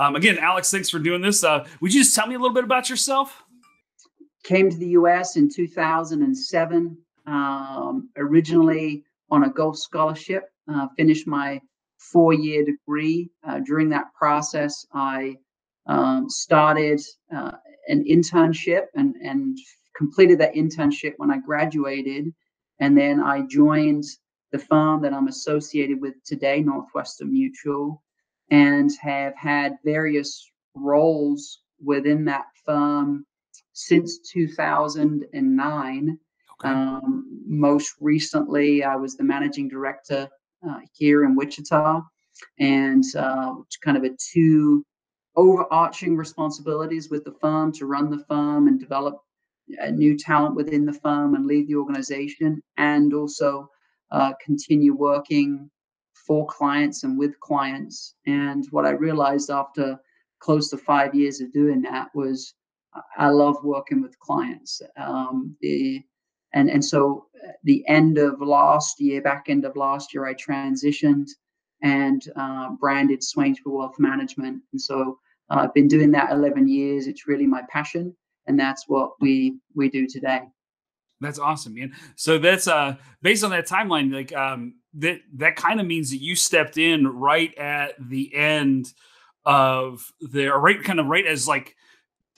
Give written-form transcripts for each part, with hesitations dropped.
Again, Alex, thanks for doing this. Would you just tell me a little bit about yourself? Came to the US in 2007, originally on a golf scholarship, finished my 4-year degree. During that process, I started an internship and completed that internship when I graduated. And then I joined the firm that I'm associated with today, Northwestern Mutual, and have had various roles within that firm since 2009. Okay. Most recently, I was the managing director here in Wichita, and kind of a two overarching responsibilities with the firm to run the firm and develop new talent within the firm and lead the organization, and also continue working for clients and with clients. And what I realized after close to 5 years of doing that was I love working with clients. So the end of last year, back end of last year, I transitioned and branded Swainsbury Wealth Management. And so I've been doing that 11 years. It's really my passion, and that's what we do today. That's awesome, man. So that's based on that timeline, like that kind of means that you stepped in right at the end of right as like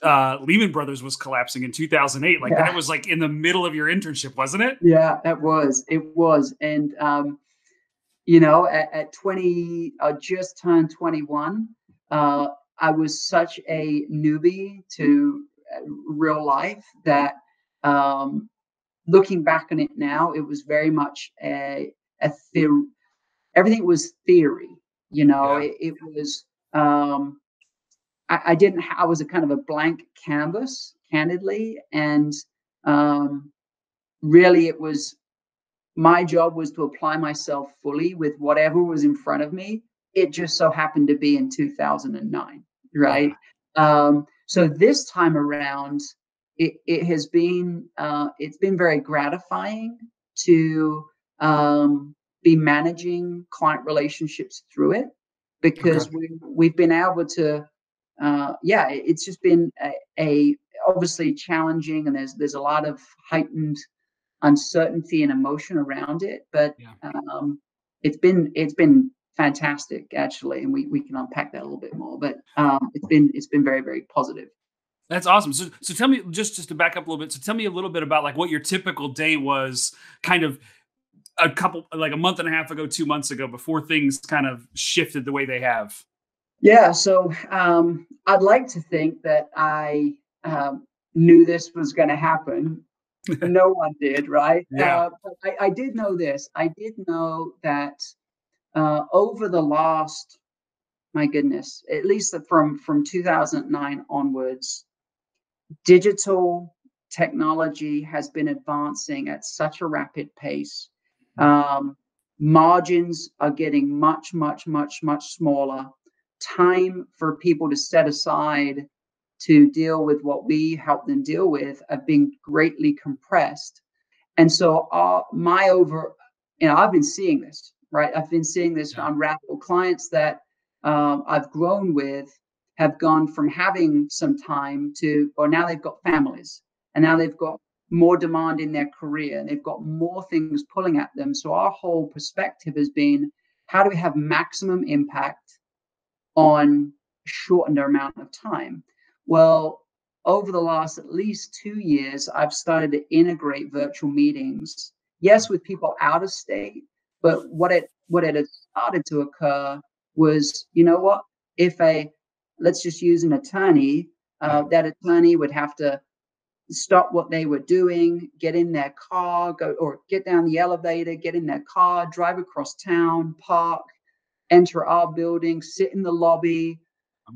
Lehman Brothers was collapsing in 2008. Like that Yeah, was like in the middle of your internship, wasn't it? yeah, it was. And at 20, I just turned 21. I was such a newbie to real life that looking back on it now, it was very much a theory. Everything was theory. Yeah. It was. I didn't. I was a kind of a blank canvas, candidly, and really, it was my job was to apply myself fully with whatever was in front of me. It just so happened to be in 2009, right? Yeah. So this time around, it has been it's been very gratifying to be managing client relationships through it, Okay. because we've been able to it's just been a obviously challenging, and there's a lot of heightened uncertainty and emotion around it, but Yeah. it's been fantastic, actually, and we can unpack that a little bit more. But it's been very, very positive. That's awesome. So tell me, just to back up a little bit. So tell me a little bit about like what your typical day was, kind of like a month and a half ago, 2 months ago, before things kind of shifted the way they have. Yeah, so I'd like to think that I knew this was going to happen. No one did, right? Yeah. But I did know this. I did know that over the last, my goodness, at least from 2009 onwards, digital technology has been advancing at such a rapid pace. Um, Margins are getting much, much, much, much smaller. Time for people to set aside to deal with what we help them deal with have been greatly compressed. And so I've been seeing this, right? I've been seeing this Yeah. unravel. Clients that I've grown with have gone from having some time to, or now they've got families, and now they've got more demand in their career, and they've got more things pulling at them. So our whole perspective has been, how do we have maximum impact on a shortened amount of time? Well, over the last at least 2 years, I've started to integrate virtual meetings. Yes, with people out of state, but what had started to occur was, if let's just use an attorney, Yeah. that attorney would have to stop what they were doing, get in their car, go or get down the elevator, get in their car, drive across town, park, enter our building, sit in the lobby,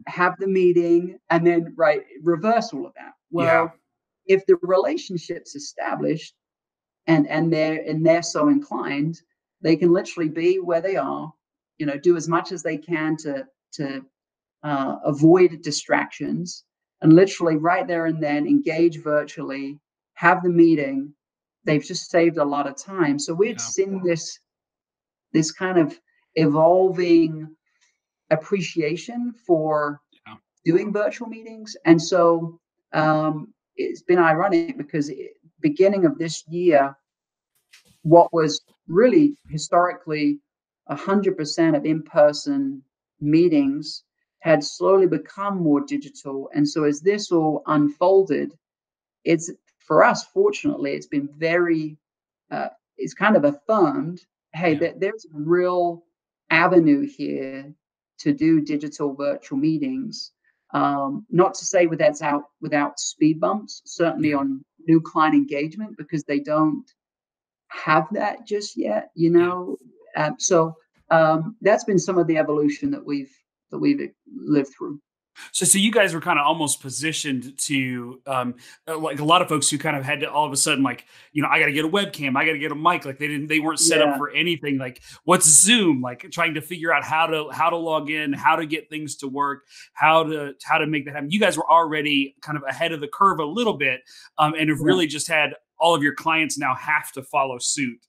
have the meeting, and then reverse all of that. Yeah. Well, if the relationship's established and they're so inclined, they can literally be where they are, do as much as they can to avoid distractions, and literally right there and then engage virtually, have the meeting. They've just saved a lot of time. So we've Yeah. seen this kind of evolving appreciation for doing virtual meetings. And so it's been ironic because beginning of this year, what was really historically 100% of in-person meetings had slowly become more digital. And so as this all unfolded, it's for us, fortunately, it's been very, it's kind of affirmed, hey, Yeah. there's a real avenue here to do digital virtual meetings. Not to say without speed bumps, certainly Yeah. on new client engagement, because they don't have that just yet, Yeah. that's been some of the evolution that we've lived through. So you guys were kind of almost positioned to, like a lot of folks who kind of had to all of a sudden, like, I got to get a webcam, I got to get a mic. Like they weren't set up Yeah, for anything. Like what's Zoom? Like trying to figure out how to log in, how to get things to work, how to make that happen. You guys were already kind of ahead of the curve a little bit, and have yeah, really just had all of your clients now have to follow suit.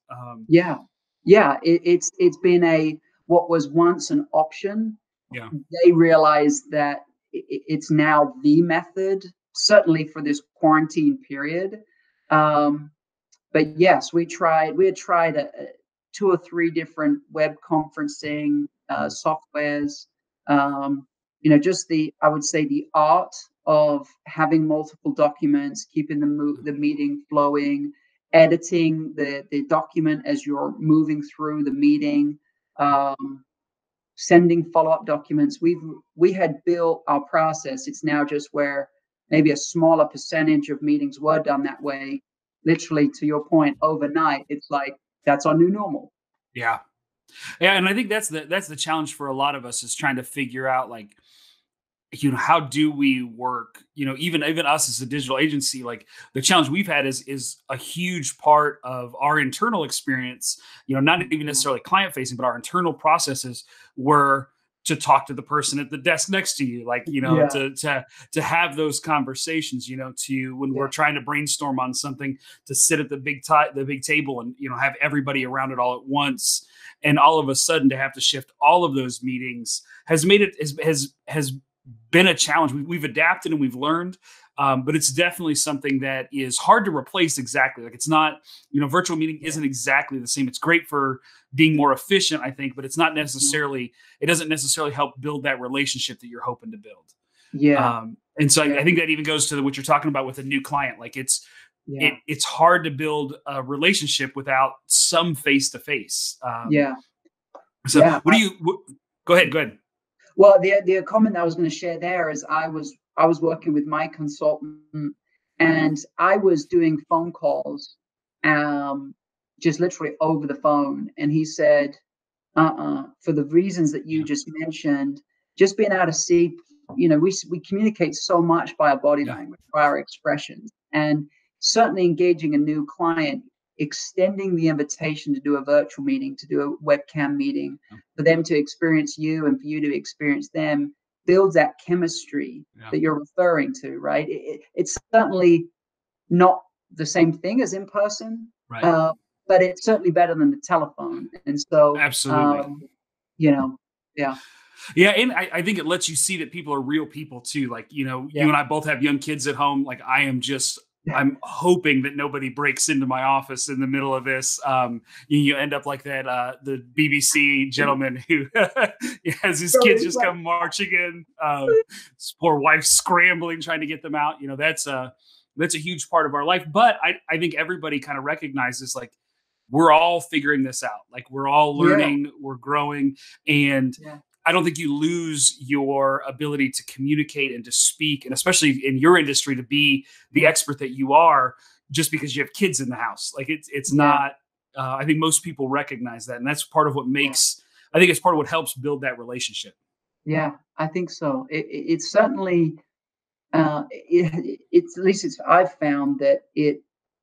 yeah, yeah. It's been a what was once an option. Yeah, They realize that it's now the method, certainly for this quarantine period. Um, but yes, we had tried two or three different web conferencing softwares. Um, just I would say the art of having multiple documents, keeping the meeting flowing, editing the document as you're moving through the meeting. Um, Sending follow-up documents. We had built our process. It's now just where maybe a smaller percentage of meetings were done that way. Literally, to your point, overnight, it's like that's our new normal. yeah. Yeah, and I think that's the challenge for a lot of us is trying to figure out like, how do we work? Even us as a digital agency, like the challenge we've had is a huge part of our internal experience. Not even necessarily client facing, but our internal processes were to talk to the person at the desk next to you, like Yeah, to have those conversations. To when yeah, we're trying to brainstorm on something, to sit at the big table and have everybody around it all at once, and all of a sudden to have to shift all of those meetings has made it has been a challenge. We've adapted and we've learned, but it's definitely something that is hard to replace exactly. Like it's not, virtual meeting yeah, isn't exactly the same. It's great for being more efficient, I think, but it's not yeah, necessarily, it doesn't necessarily help build that relationship that you're hoping to build. yeah, And so I yeah, think that even goes to what you're talking about with a new client. Like yeah, it's hard to build a relationship without some face to face. yeah, So yeah. go ahead, go ahead. Well, the comment I was going to share there is I was working with my consultant, and I was doing phone calls, um, just literally over the phone, and he said, for the reasons that you Yeah. just mentioned, just being able to see, we communicate so much by our body Yeah. language, by our expressions, and certainly engaging a new client, extending the invitation to do a virtual meeting, to do a webcam meeting, for them to experience you and for you to experience them, builds that chemistry Yeah. that you're referring to, right? It's certainly not the same thing as in person, Right. uh, but it's certainly better than the telephone. And so, Absolutely. you know, yeah, Yeah, and I think it lets you see that people are real people too. Like, you yeah, and I both have young kids at home. Like yeah. I'm hoping that nobody breaks into my office in the middle of this. You end up like that the BBC gentleman who has his So kids it's just like, come marching in. His poor wife scrambling trying to get them out. That's a huge part of our life. But I think everybody kind of recognizes like we're all figuring this out. Like we're all yeah, learning, we're growing, and yeah, I don't think you lose your ability to communicate and to speak, and especially in your industry, to be the yeah, expert that you are, just because you have kids in the house. Like it's yeah, not. I think most people recognize that, and that's part of what yeah, makes. I think it's part of what helps build that relationship. yeah. I think so. It's certainly, it's at least it's I've found that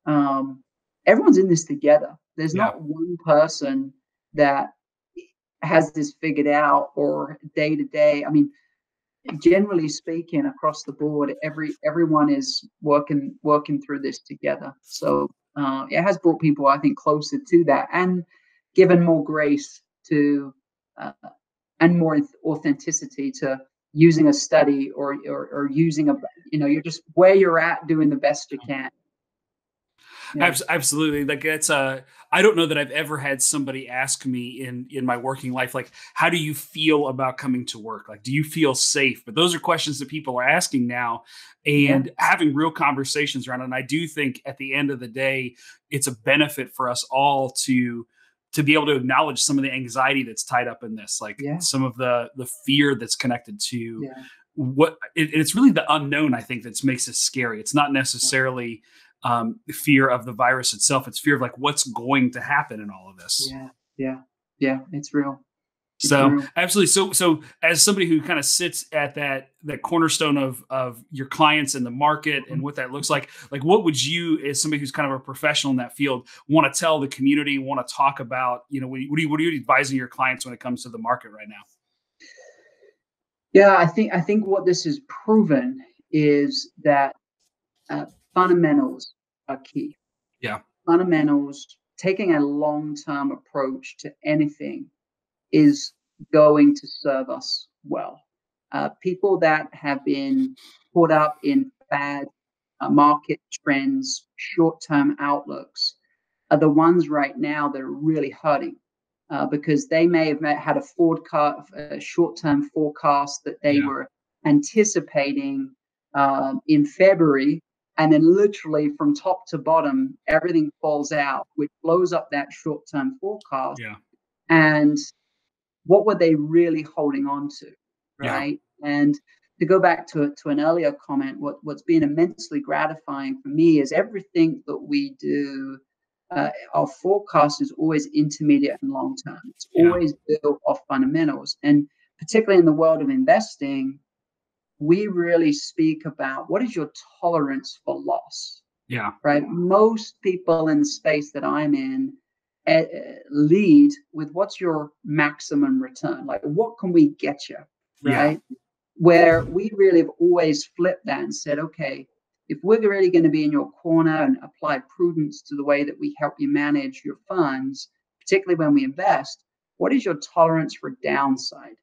um, everyone's in this together. There's Yeah, not one person that has this figured out or day to day. I mean, generally speaking, across the board, everyone is working through this together. So it has brought people, I think, closer to that, and given more grace to, uh, and more authenticity to using a study or using a, you're just where you're at doing the best you can. Yeah. Absolutely. Like that's I don't know that I've ever had somebody ask me in my working life, like, how do you feel about coming to work? Like, do you feel safe? But those are questions that people are asking now Yeah. and having real conversations around it. And I do think at the end of the day, it's a benefit for us all to be able to acknowledge some of the anxiety that's tied up in this, like Yeah. some of the fear that's connected to Yeah. it's really the unknown, I think, that makes it scary. It's not necessarily fear of the virus itself. It's fear of like what's going to happen in all of this. Yeah. Yeah. Yeah. It's real. It's So real. absolutely. So as somebody who kind of sits at that cornerstone of your clients in the market and what that looks like what would you, as somebody who's kind of a professional in that field, want to tell the community, want to talk about, what are you advising your clients when it comes to the market right now? Yeah, I think what this has proven is that uh, fundamentals are key. Yeah. Fundamentals, taking a long-term approach to anything is going to serve us well. People that have been caught up in bad market trends, short-term outlooks, are the ones right now that are really hurting because they may have had a short-term forecast that they Yeah. were anticipating in February, and then literally from top to bottom, everything falls out, which blows up that short-term forecast. Yeah. And what were they really holding on to, Yeah. right? And to go back to an earlier comment, what's been immensely gratifying for me is everything that we do. Our forecast is always intermediate and long term. It's Yeah. always built off fundamentals, and particularly in the world of investing, we really speak about what is your tolerance for loss, Yeah. right? Most people in the space that I'm in lead with what's your maximum return? Like, what can we get you, Yeah. right? Where we really have always flipped that and said, okay, if we're really going to be in your corner and apply prudence to the way that we help you manage your funds, particularly when we invest, what is your tolerance for downside?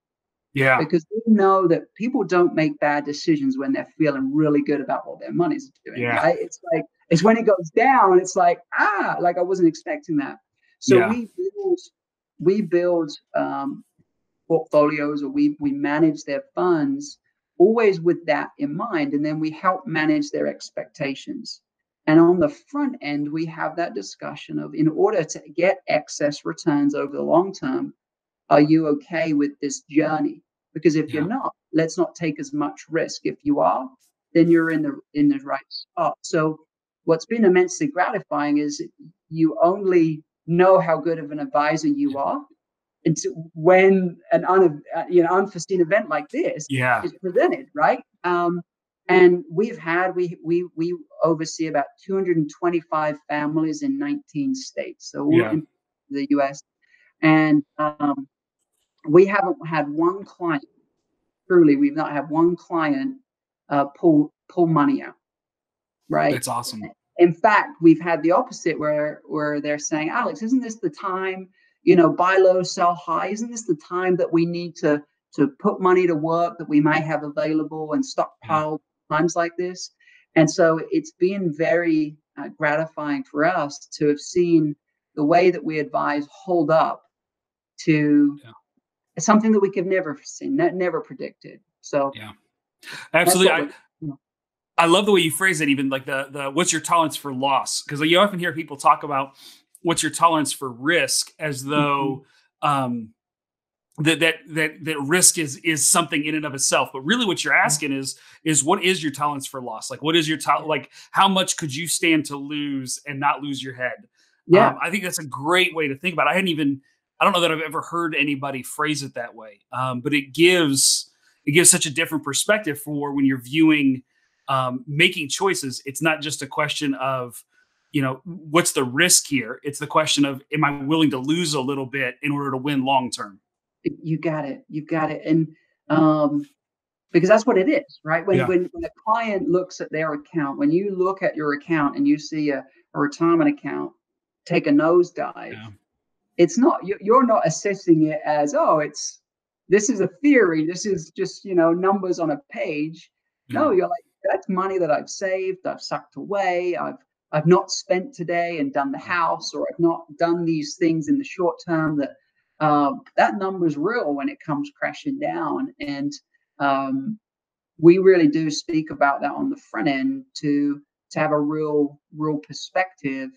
Yeah. Because we know that people don't make bad decisions when they're feeling really good about what their money's doing, Yeah. right? It's like, it's when it goes down, it's like, like I wasn't expecting that. So Yeah. we build portfolios, or we manage their funds always with that in mind, and then we help manage their expectations. And on the front end, we have that discussion of, in order to get excess returns over the long term, are you okay with this journey? Because if you're Yeah. not, let's not take as much risk. If you are, then you're in the right spot. So what's been immensely gratifying is you only know how good of an advisor you are when an unforeseen event like this Yeah. is presented, right? And we oversee about 225 families in 19 states, so all Yeah. in the U.S. And we haven't had one client. Truly, we've not had one client pull money out, right? That's awesome. In fact, we've had the opposite, where they're saying, Alex, isn't this the time, buy low, sell high? Isn't this the time that we need to put money to work that we might have available and Yeah. stockpile times like this? And so it's been very gratifying for us to have seen the way that we advise hold up to Yeah. something that we could never seen, never predicted. So Yeah. that's Absolutely. what I we're. I love the way you phrase it, even like the what's your tolerance for loss? Because you often hear people talk about what's your tolerance for risk as Mhm. though that risk is something in and of itself. But really what you're Yeah. asking is what is your tolerance for loss? Like what is your like how much could you stand to lose and not lose your head? Yeah. I think that's a great way to think about it. I don't know that I've ever heard anybody phrase it that way. But it gives such a different perspective for when you're viewing making choices. It's not just a question of, what's the risk here? It's the question of, am I willing to lose a little bit in order to win long term? You got it. You got it. And um, because that's what it is, right? When, Yeah. when a client looks at their account, when you look at your account and you see a retirement account take a nosedive, Yeah. it's not, you're not assessing it as, oh, it's this is a theory. This is just, numbers on a page. Yeah. No, you're like, that's money that I've saved, I've sucked away, I've not spent today and done the Yeah. house, or I've not done these things in the short term. That number is real when it comes crashing down. And we really do speak about that on the front end to have a real perspective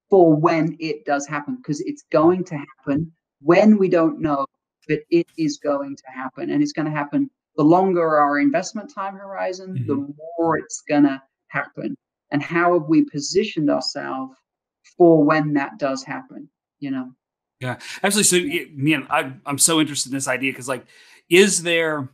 for when it does happen, because it's Yeah. going to happen when we don't know, but it is going to happen, and it's going to happen. The longer our investment time horizon, the Mhm. more it's going to happen. And how have we positioned ourselves for when that does happen? You know? Yeah. Absolutely. So, man, I'm so interested in this idea because, like, is there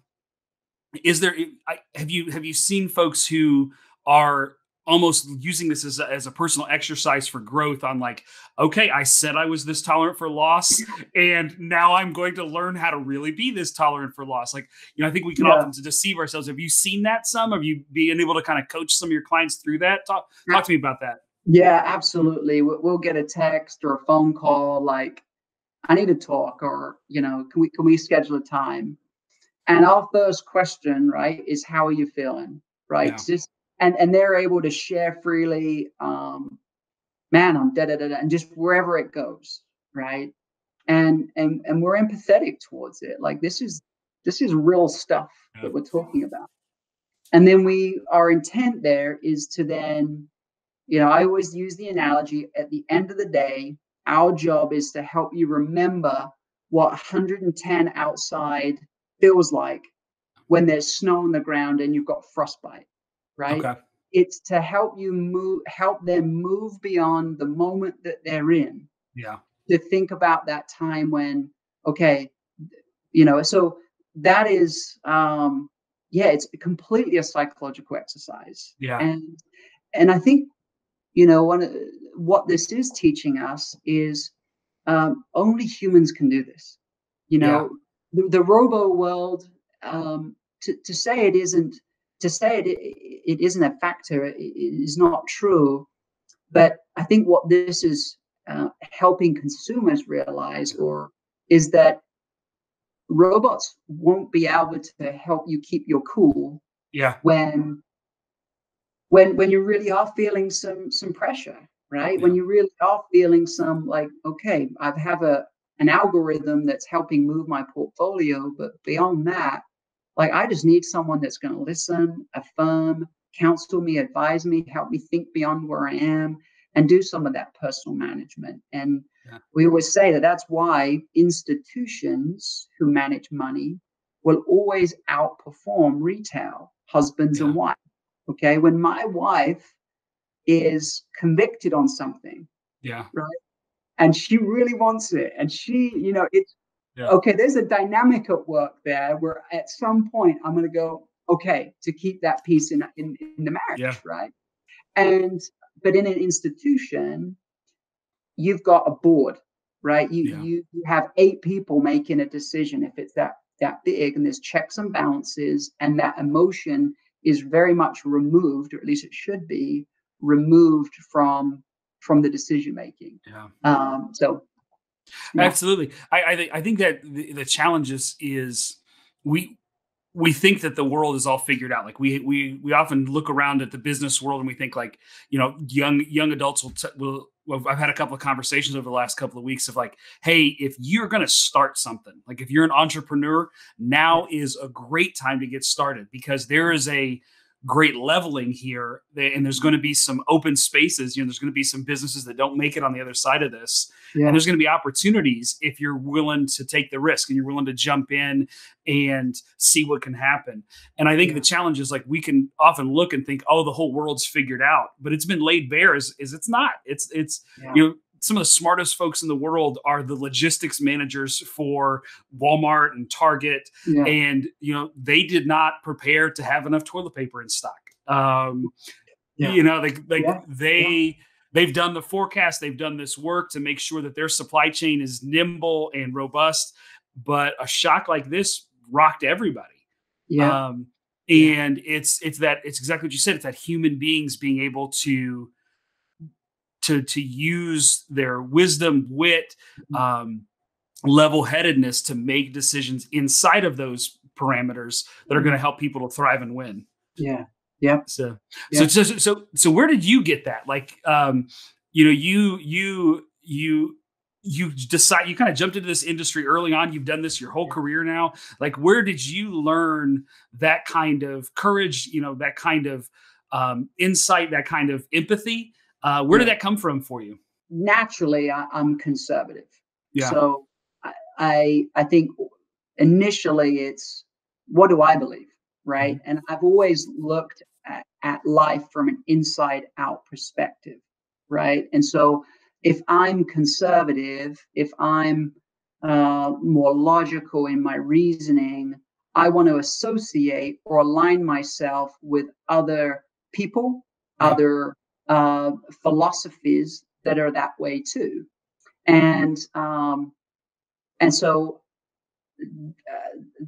have you seen folks who are almost using this as a personal exercise for growth on, like, okay, I said I was this tolerant for loss, and now I'm going to learn how to really be this tolerant for loss. Like, I think we can Yeah. often deceive ourselves. Have you seen that some? Have you been able to kind of coach some of your clients through that? Talk to me about that. Yeah, absolutely. We'll get a text or a phone call like, I need to talk, or, can we schedule a time? And our first question, right, is how are you feeling? Right. Yeah. Just and they're able to share freely, man, I'm da da da da, and just wherever it goes, right? And we're empathetic towards it. Like, this is real stuff Yeah. that we're talking about. And then our intent there is to then, I always use the analogy, at the end of the day, our job is to help you remember what 110 outside feels like when there's snow on the ground and you've got frostbite, right? Okay. It's to help them move beyond the moment that they're in, Yeah. to think about that time when, okay, so that is, yeah, it's completely a psychological exercise. Yeah. And I think, what this is teaching us is, only humans can do this. You Yeah. know, the robo world, to say it isn't, it isn't a factor, it is not true. But I think what this is helping consumers realize, or is that robots won't be able to help you keep your cool Yeah. when you really are feeling some pressure, right? When Yeah. you really are feeling some, like, okay, I have an algorithm that's helping move my portfolio, but beyond that, like, I just need someone that's going to listen, affirm, counsel me, advise me, help me think beyond where I am, and do some of that personal management. And Yeah. we always say that that's why institutions who manage money will always outperform retail, husbands and Yeah. wives. Okay. When my wife is convicted on something, Yeah. right? And she really wants it. And it's Yeah. okay. There's a dynamic at work there where at some point I'm going to go, okay, to keep that peace in the Yeah. marriage. Right. And, but in an institution, you've got a board, right? You, Yeah. you have 8 people making a decision if it's that big, and there's checks and balances, and that emotion is very much removed, or at least it should be removed from the decision making. Yeah. So yeah, Absolutely. I think that the challenge is we we think that the world is all figured out. Like, we often look around at the business world and we think, like, young adults will well, I've had a couple of conversations over the last couple of weeks of, like, hey, if you're going to start something, like, if you're an entrepreneur, now is a great time to get started, because there is a great leveling here, and there's going to be some open spaces. There's going to be some businesses that don't make it on the other side of this, and yeah, there's going to be opportunities if you're willing to take the risk and you're willing to jump in and see what can happen. And I think the yeah, challenge is, like, we can often look and think, oh, the whole world's figured out, but it's been laid bare is it's not. It's yeah, some of the smartest folks in the world are the logistics managers for Walmart and Target, yeah, and they did not prepare to have enough toilet paper in stock. yeah, Like, yeah, yeah, they've done the forecast, they've done this work to make sure that their supply chain is nimble and robust, but a shock like this rocked everybody. yeah, um yeah, and it's exactly what you said. It's that human beings being able to use their wisdom, wit, um level-headedness to make decisions inside of those parameters that are going to help people to thrive and win. Yeah. Yep. So, Yep. where did you get that? Like, you decide, you kind of jumped into this industry early on. You've done this your whole Yeah. career now. Like, where did you learn that kind of courage? That kind of insight, that kind of empathy. Where did Yeah. that come from for you? Naturally, I'm conservative. Yeah, So I think initially it's, what do I believe, right? mhm, And I've always looked at life from an inside out perspective, right? And so if I'm conservative, if I'm more logical in my reasoning, I want to associate or align myself with other people, yeah, other philosophies that are that way too. And so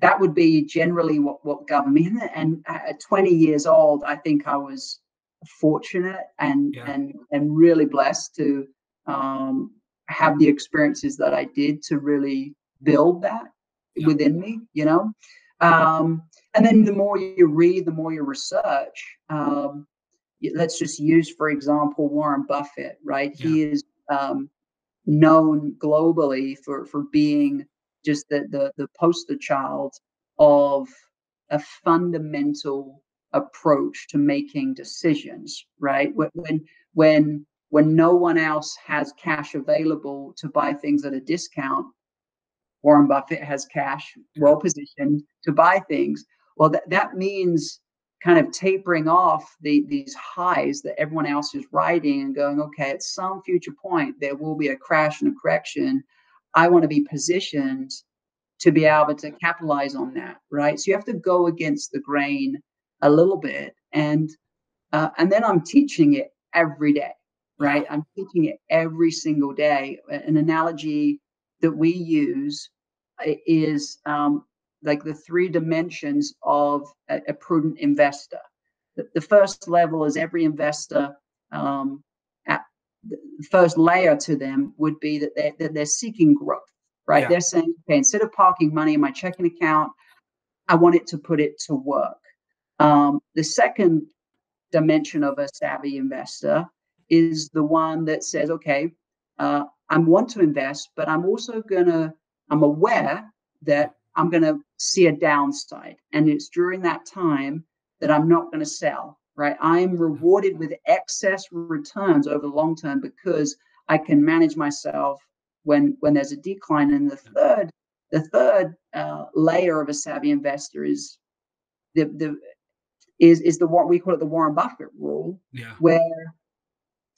that would be generally what governed me. And at 20 years old, I think I was fortunate yeah, and really blessed to um, have the experiences that I did to really build that yeah, within me, you know. Um, and then the more you read, the more you research. Let's just use, for example, Warren Buffett, right? yeah, He is known globally for being just the poster child of a fundamental approach to making decisions, right? When no one else has cash available to buy things at a discount, Warren Buffett has cash yeah, well positioned to buy things. Well, that means kind of tapering off these highs that everyone else is riding and going, okay, at some future point, there will be a crash and a correction. I want to be positioned to be able to capitalize on that, right? So you have to go against the grain a little bit. And then I'm teaching it every day, yeah, right? I'm teaching it every single day. An analogy that we use is like the three dimensions of a prudent investor. The first level is every investor. Um, at the first layer to them would be that they're seeking growth, right? yeah, They're saying, okay, instead of parking money in my checking account, I want it to put it to work. The second dimension of a savvy investor is the one that says, okay, I want to invest, but I'm aware that I'm going to see a downside. And it's during that time that I'm not going to sell, right? I'm rewarded with excess returns over the long term because I can manage myself when there's a decline. And the third layer of a savvy investor is the is the what we call it the Warren Buffett rule, yeah, where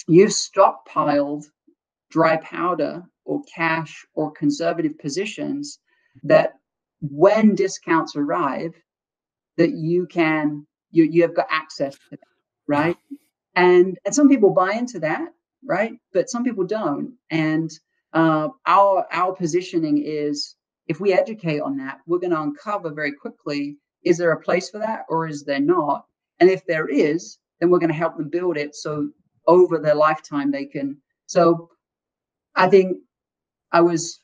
you've stockpiled dry powder or cash or conservative positions that when discounts arrive, that you have got access to that, yeah. right? And some people buy into that, right? But some people don't. And our positioning is, if we educate on that, we're going to uncover very quickly, is there a place for that or is there not? And if there is, then we're going to help them build it so over their lifetime they can. So I think I was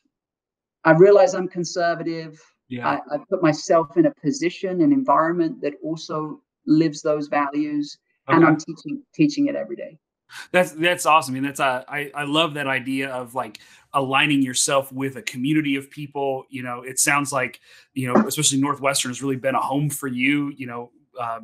I realize I'm conservative. Yeah. I put myself in a position, an environment that also lives those values, and Okay. I'm teaching it every day. That's awesome. I mean, I love that idea of like aligning yourself with a community of people. It sounds like, especially Northwestern has really been a home for you. Yeah,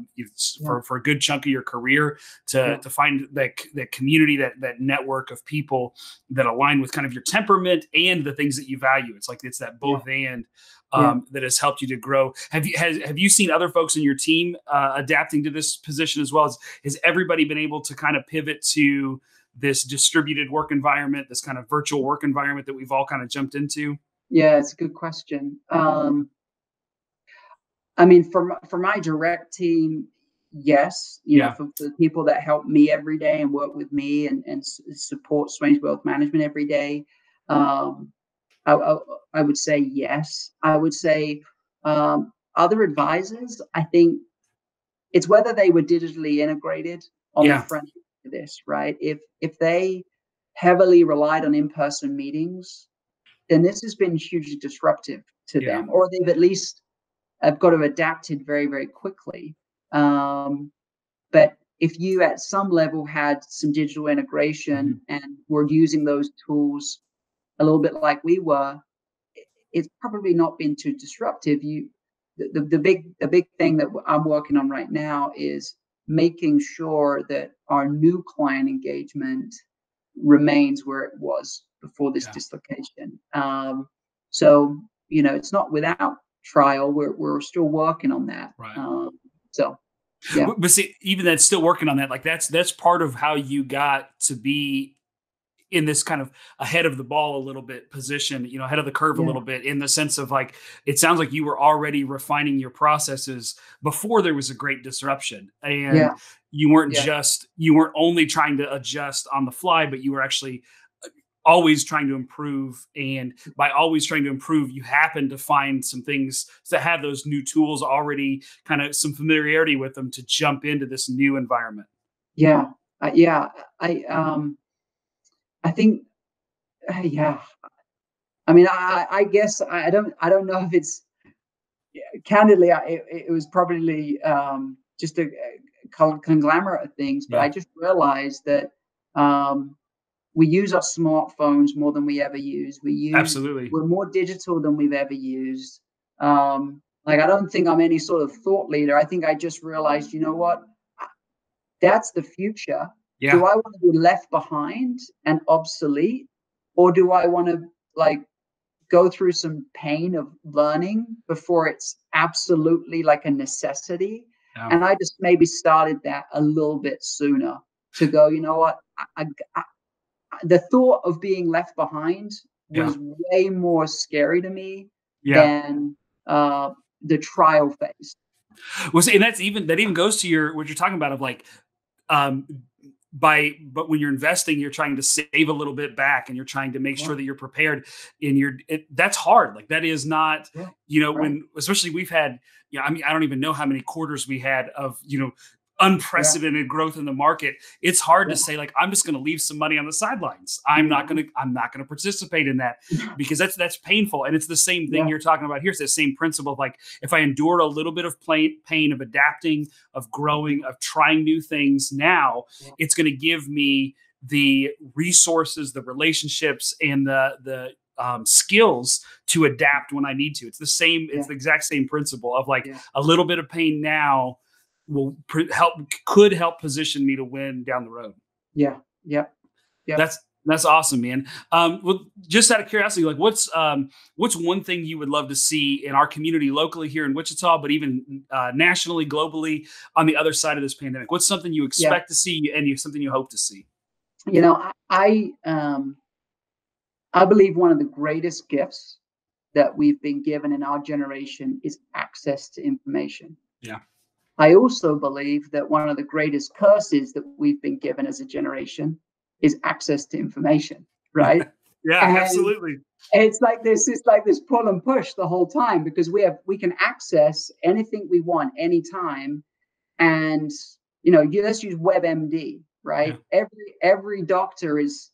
For a good chunk of your career to yeah, find that community, that network of people that align with kind of your temperament and the things that you value. It's that yeah, both and yeah. that has helped you to grow. Have you seen other folks in your team adapting to this position as well? Has everybody been able to kind of pivot to this distributed work environment, this kind of virtual work environment that we've all kind of jumped into? Yeah, it's a good question. I mean, for my direct team, yes, Yeah. for the people that help me every day and work with me and support Swainsbury Wealth Management every day, um, I, I would say yes. I would say other advisors, I think it's whether they were digitally integrated on the Yeah. front end of this, right? If they heavily relied on in-person meetings, then this has been hugely disruptive to Yeah. them, or they've at least have got to adapt it very, very quickly. But if you at some level had some digital integration Mhm. and were using those tools a little bit like we were, it's probably not been too disruptive. The big thing that I'm working on right now is making sure that our new client engagement remains where it was before this Yeah. dislocation. So it's not without trial. We're still working on that. Right. So yeah, But see, even that's still working on that. Like that's part of how you got to be in this kind of ahead of the ball a little bit position, ahead of the curve a yeah, little bit, in the sense of like, it sounds like you were already refining your processes before there was a great disruption. And yeah, yeah, you weren't only trying to adjust on the fly, but you were actually always trying to improve. And by always trying to improve, you happen to find some things that have those new tools already, kind of some familiarity with them, to jump into this new environment. yeah, yeah. I think, yeah. I mean, I guess I don't know if it's candidly. It was probably just a conglomerate of things, but I Yeah, just realized that um, we use our smartphones more than we ever use. absolutely. We're more digital than we've ever used. Like I don't think I'm any sort of thought leader. I think I just realized, you know what? That's the future. Do Yeah, I want to be left behind and obsolete, or do I want to like go through some pain of learning before it's absolutely like a necessity? yeah, And I just maybe started that a little bit sooner to go, you know what? The thought of being left behind yeah, was way more scary to me yeah. than uh, the trial phase. Well, see, and that even goes to your what you're talking about of like, um but when you're investing, you're trying to save a little bit back, and you're trying to make Yeah, sure that you're prepared. That's hard. Like that is not, yeah, right. when especially we've had, I mean, I don't even know how many quarters we had of, Yeah, unprecedented growth in the market. It's hard to yeah, say like, I'm just going to leave some money on the sidelines. mhm, I'm not going to participate in that, because that's painful. And it's the same thing yeah, you're talking about here. It's the same principle of like, if I endure a little bit of pain of adapting, of mhm, growing, of trying new things now, yeah, it's going to give me the resources, the relationships, and the skills to adapt when I need to. It's the same. It's yeah, the exact same principle of like, yeah, a little bit of pain now will help could help position me to win down the road. yeah, yep, yep, That's awesome, man. Well, just out of curiosity, like what's one thing you would love to see in our community locally here in Wichita, but even nationally, globally, on the other side of this pandemic? What's something you yeah. expect to see, and something you hope to see? You know, I believe one of the greatest gifts that we've been given in our generation is access to information. Yeah, I also believe that one of the greatest curses that we've been given as a generation is access to information, right? yeah, And absolutely. it's like this pull and push the whole time because we can access anything we want anytime. And let's use WebMD, Yeah, right? Every doctor is,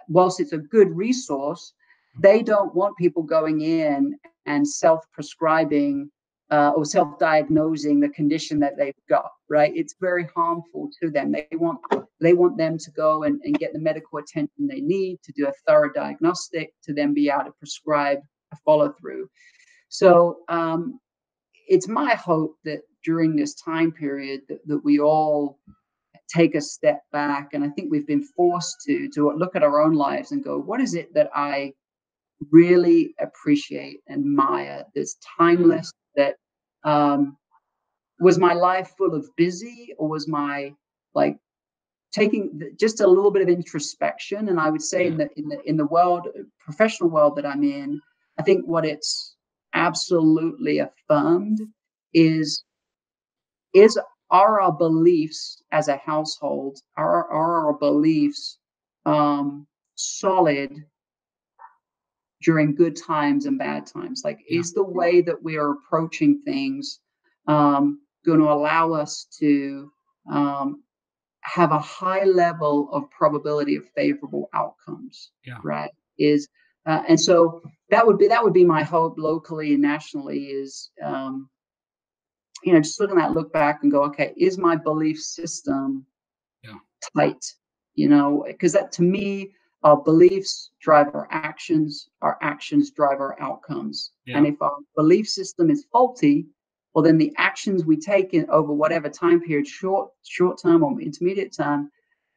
whilst it's a good resource, they don't want people going in and self-prescribing or self-diagnosing the condition that they've got. Right? It's very harmful to them. They want them to go and get the medical attention they need to do a thorough diagnostic to then be able to prescribe a follow through. So it's my hope that during this time period that we all take a step back, and I think we've been forced to look at our own lives and go, what is it that I really appreciate, admire, that's timeless, that um, was my life full of busy, or was my like taking just a little bit of introspection? And I would say yeah, in the world, professional world that I'm in, I think what it's absolutely affirmed is is are our beliefs as a household, are our beliefs solid during good times and bad times? Like, yeah, is the way that we are approaching things going to allow us to um, have a high level of probability of favorable outcomes, yeah, right? Is And so that would be my hope locally and nationally is, just looking at look back and go, okay, is my belief system Yeah. tight? Because that to me, our beliefs drive our actions drive our outcomes. Yeah. And if our belief system is faulty, well, then the actions we take in over whatever time period, short term or intermediate term,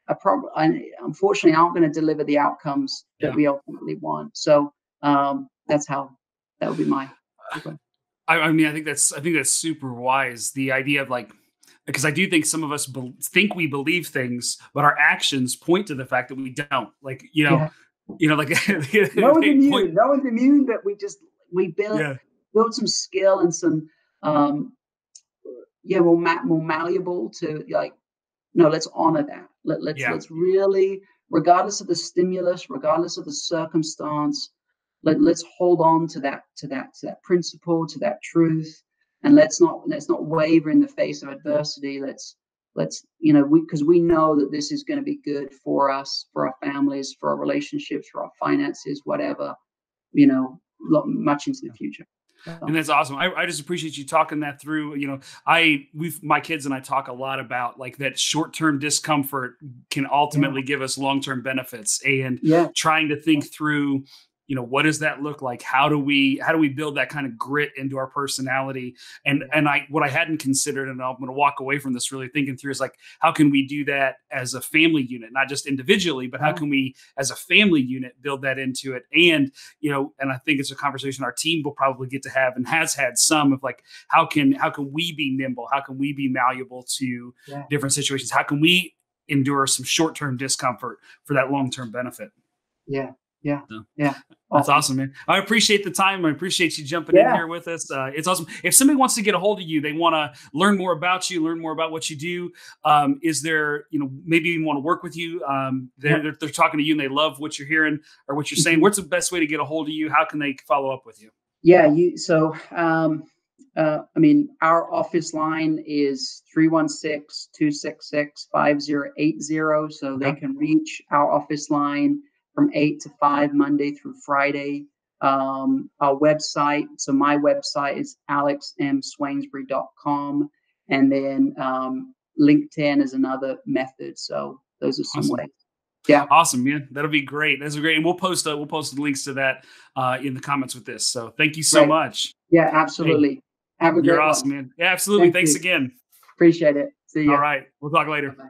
unfortunately aren't going to deliver the outcomes that Yeah. we ultimately want. So that's how that would be my takeaway. I mean, I think that's super wise. The idea of like, because I do think some of us think we believe things, but our actions point to the fact that we don't. Like, Yeah. like No one's they point. immune. No one's immune, but we Yeah. build some skill and some um yeah, more malleable to like, no, let's honor that. Yeah. Let's really, regardless of the stimulus, regardless of the circumstance, let's hold on to that principle, to that truth, and let's not waver in the face of adversity. We because we know that this is going to be good for us, for our families, for our relationships, for our finances, whatever, much into the future. And So, that's awesome. I just appreciate you talking that through. My kids and I talk a lot about like that short term discomfort can yeah, ultimately give us long term benefits, and yeah, trying to think through, what does that look like? How do we build that kind of grit into our personality? And yeah, what I hadn't considered, and I'm going to walk away from this really thinking through, is like, how can we do that as a family unit, not just individually, but how yeah, can we as a family unit build that into it? And I think it's a conversation our team will probably get to have and has had some of like, how can we be nimble? How can we be malleable to yeah, different situations? How can we endure some short-term discomfort for that long-term benefit? yeah, yeah, So yeah. that's Awesome. awesome, man. I appreciate the time. I appreciate you jumping in Yeah. here with us. It's awesome. If somebody wants to get a hold of you, they want to learn more about you, learn more about what you do. Is there, maybe even want to work with you? Yeah. They're talking to you and they love what you're hearing or what you're saying. Mhm. What's the best way to get a hold of you? How can they follow up with you? Yeah, I mean, our office line is 316-266-5080. So they Okay. can reach our office line from 8 to 5, Monday through Friday. Our website, so my website is alexmswainsbury.com. And then LinkedIn is another method. So those are some Awesome. ways. Yeah. Awesome, man. That'll be great. That's great. And we'll post the links to that in the comments with this. So thank you so Great. much. Yeah, Hey, absolutely. Have a you're great one. awesome, man. Yeah, absolutely. Thank Thanks you. again. Appreciate it. See All ya. right. We'll talk later. Bye-bye.